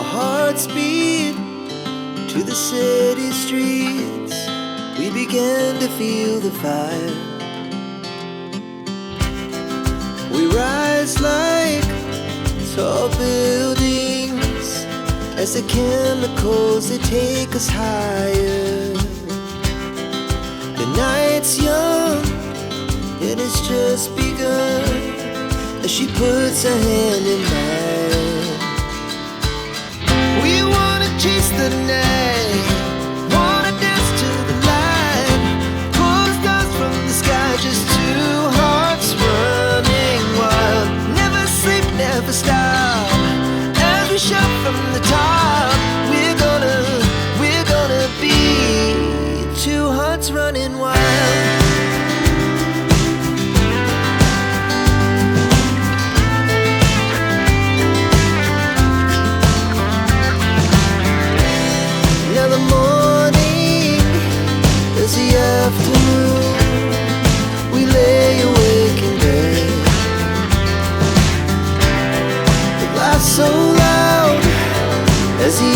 Our hearts beat to the city streets. We began to feel the fire. We rise like tall buildings as the chemicals, they take us higher. The night's young, it has just begun, as she puts her hand in mine. We wanna chase the night, wanna dance to the light, pull the stars from the sky, just two hearts running wild. Never sleep, never stop, as we shout from the top. We're gonna be two hearts running wild. Now the morning is the afternoon. We lay awake in bed. The laughs so loud as the